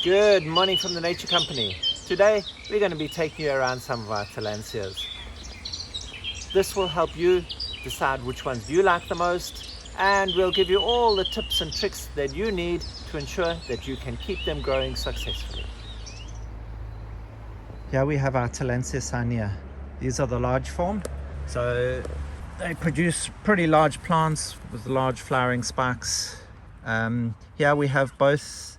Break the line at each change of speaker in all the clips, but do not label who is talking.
Good morning from the Nature Company. Today we're going to be taking you around some of our Tillandsias. This will help you decide which ones you like the most, and we'll give you all the tips and tricks that you need to ensure that you can keep them growing successfully. Here we have our Talencia Jonia. These are the large form, so they produce pretty large plants with large flowering spikes. Here we have both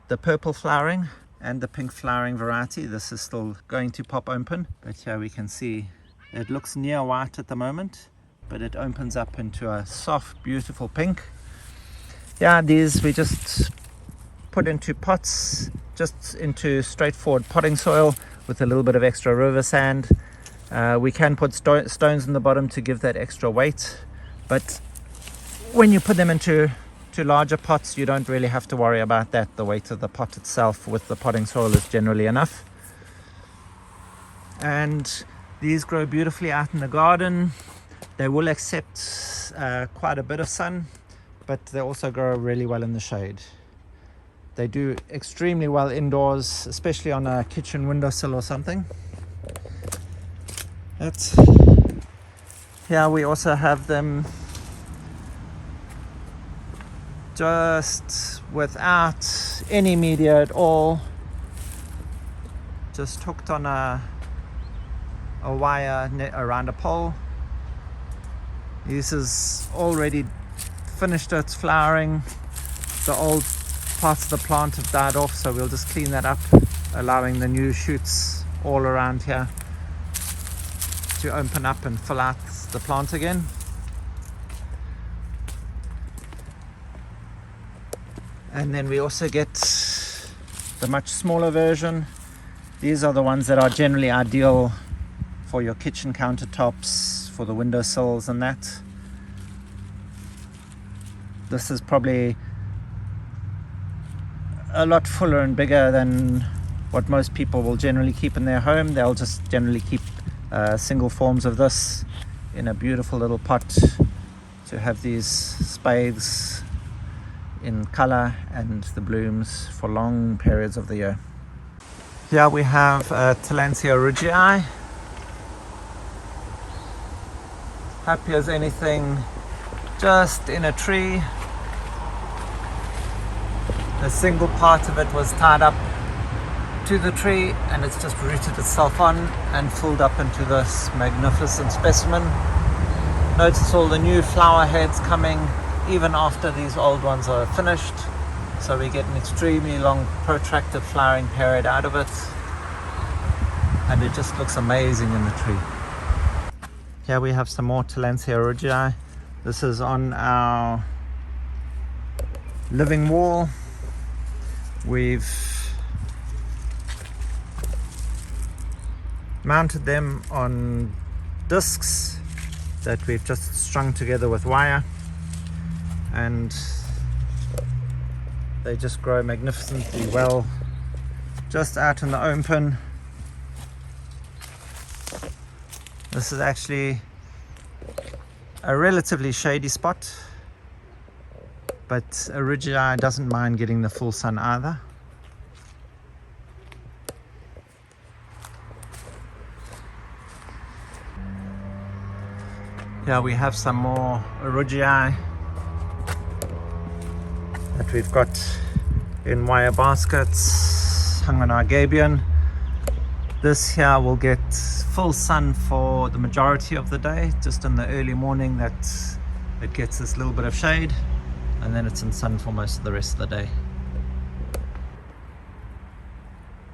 the purple flowering and the pink flowering variety. This is still going to pop open, but here we can see it looks near white at the moment, but it opens up into a soft, beautiful pink. Yeah, these we just put into pots, just into straightforward potting soil with a little bit of extra river sand. We can put stones in the bottom to give that extra weight, but when you put them into larger pots, you don't really have to worry about that. The weight of the pot itself with the potting soil is generally enough. And these grow beautifully out in the garden. They will accept quite a bit of sun, but they also grow really well in the shade. They do extremely well indoors, especially on a kitchen windowsill or something. Here we also have them just without any media at all, just hooked on a wire around a pole. This is already finished its flowering. The old parts of the plant have died off, so we'll just clean that up, allowing the new shoots all around here to open up and fill out the plant again. And then we also get the much smaller version. These are the ones that are generally ideal for your kitchen countertops, for the windowsills and that. This is probably a lot fuller and bigger than what most people will generally keep in their home. They'll just generally keep single forms of this in a beautiful little pot to have these spathes in color and the blooms for long periods of the year. Here we have Talencia Duratii. Happy as anything, just in a tree. A single part of it was tied up to the tree, and it's just rooted itself on and filled up into this magnificent specimen. Notice all the new flower heads coming even after these old ones are finished, so we get an extremely long protracted flowering period out of it, and it just looks amazing in the tree. Here we have some more Talencia Duratii. This is on our living wall. We've mounted them on discs that we've just strung together with wire, and they just grow magnificently well just out in the open. This is actually a relatively shady spot, but Duratii doesn't mind getting the full sun either. Here we have some more Duratii that we've got in wire baskets hung on our gabion. This here will get full sun for the majority of the day. Just in the early morning that it gets this little bit of shade, and then it's in sun for most of the rest of the day.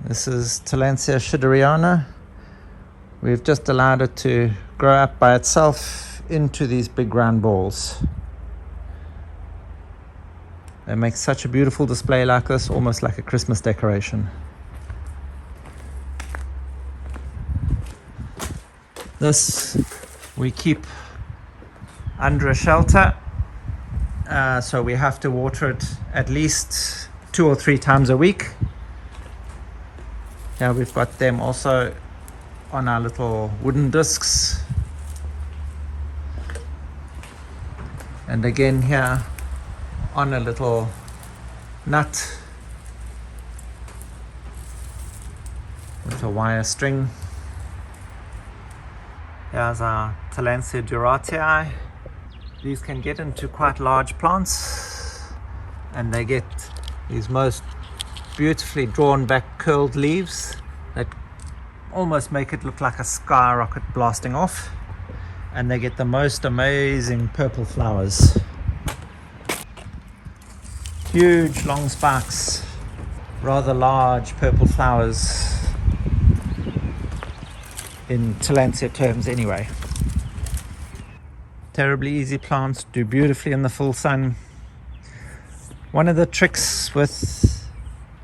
This is Talencia Shadrian. We've just allowed it to grow up by itself into these big round balls. They make such a beautiful display like this, almost like a Christmas decoration. This we keep under a shelter, so we have to water it at least 2 or 3 times a week. Now we've got them also on our little wooden discs, and again here on a little nut with a wire string. Here's our Talencia Duratii. These can get into quite large plants, and they get these most beautifully drawn back curled leaves that almost make it look like a skyrocket blasting off, and they get the most amazing purple flowers. Huge long spikes, rather large purple flowers in Tillandsia terms anyway. Terribly easy plants, do beautifully in the full sun. One of the tricks with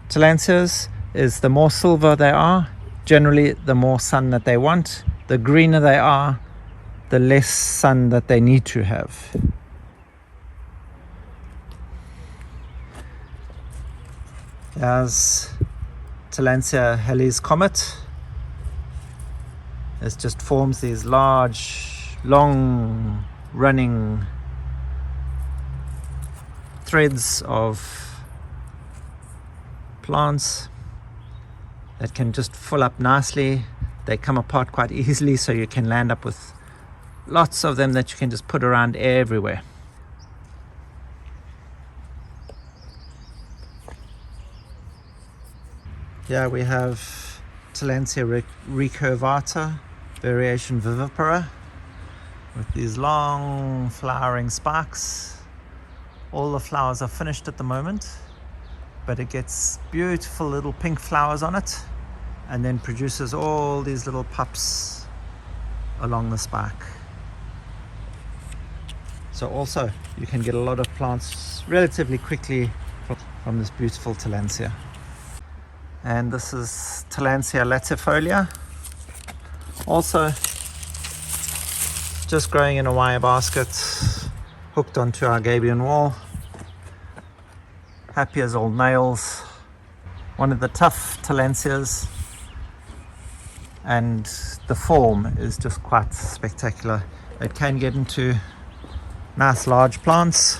Tillandsias is the more silver they are, generally the more sun that they want. The greener they are, the less sun that they need to have. There's Talencia Helis comet. It just forms these large, long running threads of plants that can just fill up nicely. They come apart quite easily, so you can land up with lots of them that you can just put around everywhere. Here we have Talencia recurvata, variation vivipara, with these long flowering spikes. All the flowers are finished at the moment, but it gets beautiful little pink flowers on it, and then produces all these little pups along the spike. So also you can get a lot of plants relatively quickly from this beautiful Tillandsia. And this is Tancia latifolia, also just growing in a wire basket, hooked onto our gabion wall. Happy as old nails. One of the tough Tillandsias, and the form is just quite spectacular. It can get into nice large plants,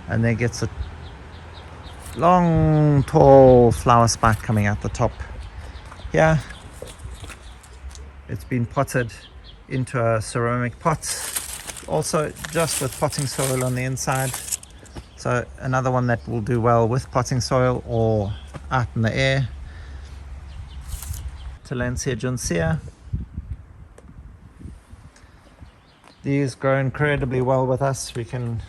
and then gets a long tall flower spike coming out the top. Here it's been potted into a ceramic pot, also just with potting soil on the inside. So another one that will do well with potting soil or out in the air. Talencia Jonia. These grow incredibly well with us. We can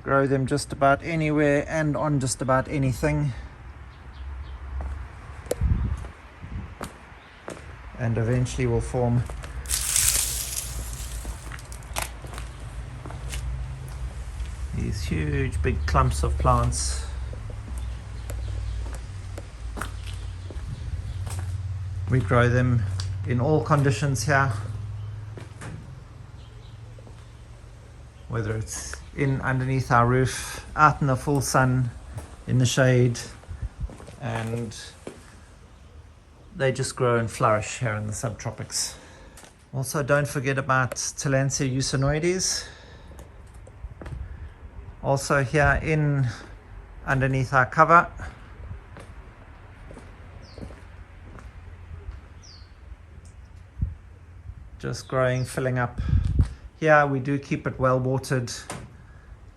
grow them just about anywhere and on just about anything, and eventually will form these huge big clumps of plants. We grow them in all conditions here, whether it's in underneath our roof, out in the full sun, in the shade, and they just grow and flourish here in the subtropics. Also, don't forget about Talencia usinoides, also here in underneath our cover. Just growing, filling up. Here we do keep it well watered.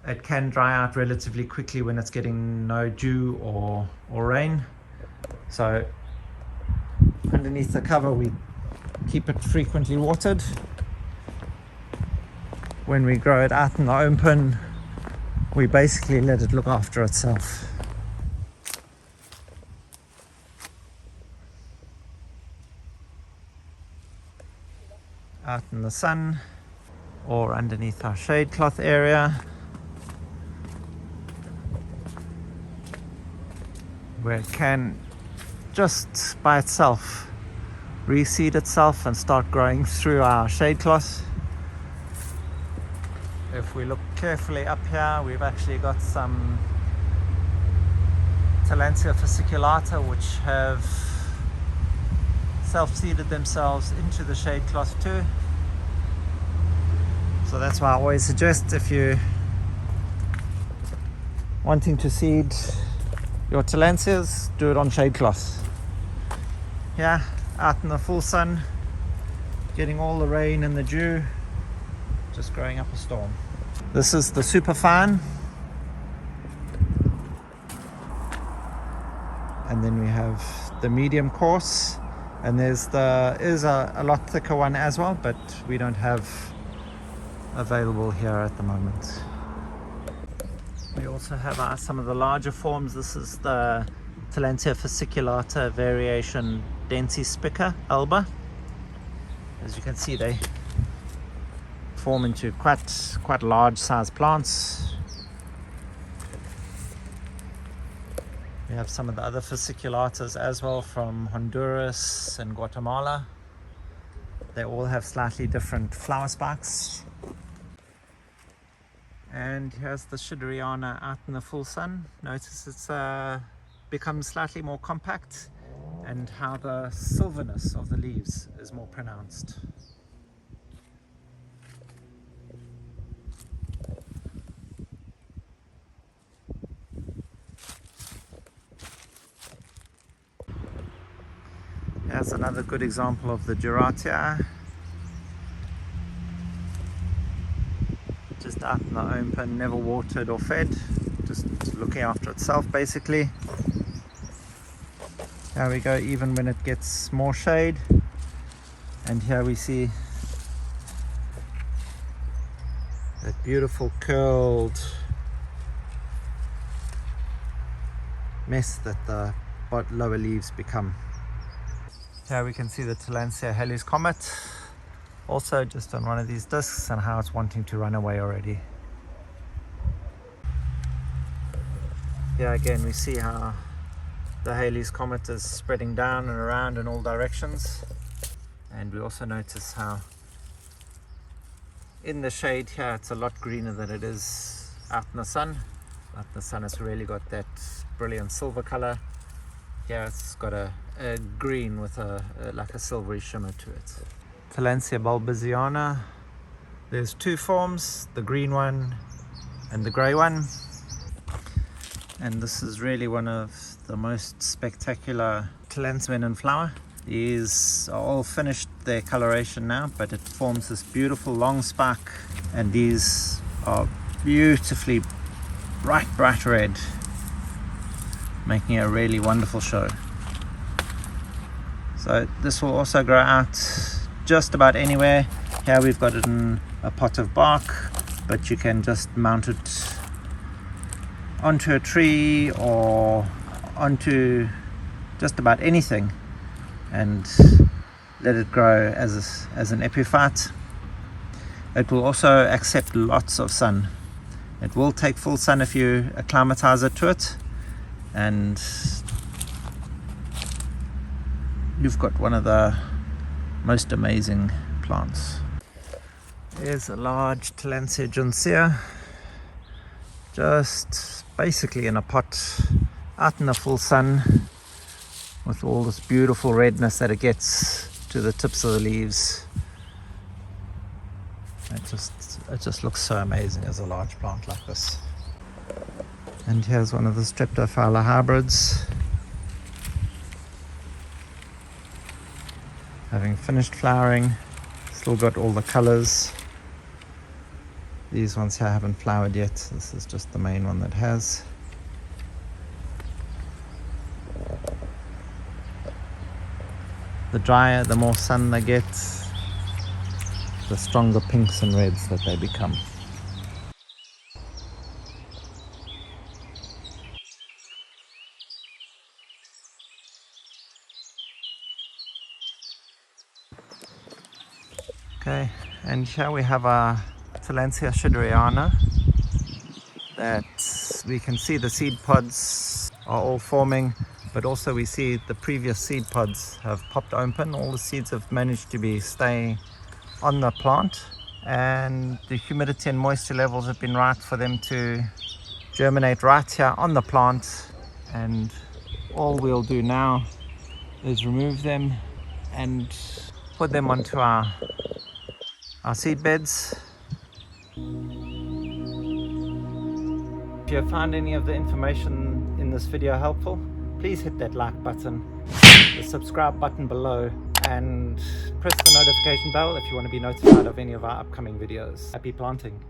It can dry out relatively quickly when it's getting no dew or rain. So underneath the cover we keep it frequently watered. When we grow it out in the open, we basically let it look after itself. Out in the sun or underneath our shade cloth area, where it can just by itself reseed itself and start growing through our shade cloth. If we look carefully up here, we've actually got some Talencia fasciculata which have self-seeded themselves into the shade cloth too. So that's why I always suggest, if you're wanting to seed your Tillandsias, do it on shade cloth. Yeah, out in the full sun, getting all the rain and the dew, just growing up a storm. This is the super fine, and then we have the medium coarse, and there's a lot thicker one as well, but we don't have available here at the moment. We also have some of the larger forms. This is the Talencia fasciculata variation Densi spica alba. As you can see, they form into quite large size plants. We have some of the other fasciculatas as well from Honduras and Guatemala. They all have slightly different flower spikes. And here's the Shadriana out in the full sun. Notice it's become slightly more compact, and how the silverness of the leaves is more pronounced. Here's another good example of the Duratii. Just out in the open, never watered or fed, just looking after itself basically. Here we go, even when it gets more shade. And here we see that beautiful curled mess that the lower leaves become. Here we can see the Talencia Helis comet, also just on one of these discs, and how it's wanting to run away already. Here again we see how the Halley's comet is spreading down and around in all directions, and we also notice how in the shade here it's a lot greener than it is out in the sun. Out in the sun it's really got that brilliant silver color. Here it's got a green with like a silvery shimmer to it. Talencia bulbosiana, there's two forms, the green one and the grey one. And this is really one of the most spectacular Tillandsian in flower. These are all finished their coloration now, but it forms this beautiful long spike, and these are beautifully bright red, making a really wonderful show. So this will also grow out just about anywhere. Here we've got it in a pot of bark, but you can just mount it onto a tree or onto just about anything and let it grow as an epiphyte. It will also accept lots of sun. It will take full sun if you acclimatize it to it, and you've got one of the most amazing plants. Here's a large Talencia Jonia, just basically in a pot out in the full sun, with all this beautiful redness that it gets to the tips of the leaves. It just looks so amazing as a large plant like this. And here's one of the Stripto hybrids, having finished flowering, still got all the colors. These ones here haven't flowered yet. This is just the main one that has. The drier, the more sun they get, the stronger pinks and reds that they become. Okay, and here we have our Talencia Shadrian, that we can see the seed pods are all forming, but also we see the previous seed pods have popped open. All the seeds have managed to stay on the plant, and the humidity and moisture levels have been right for them to germinate right here on the plant. And all we'll do now is remove them and put them onto our seed beds. If you have found any of the information in this video helpful, please hit that like button, the subscribe button below, and press the notification bell if you want to be notified of any of our upcoming videos. Happy planting!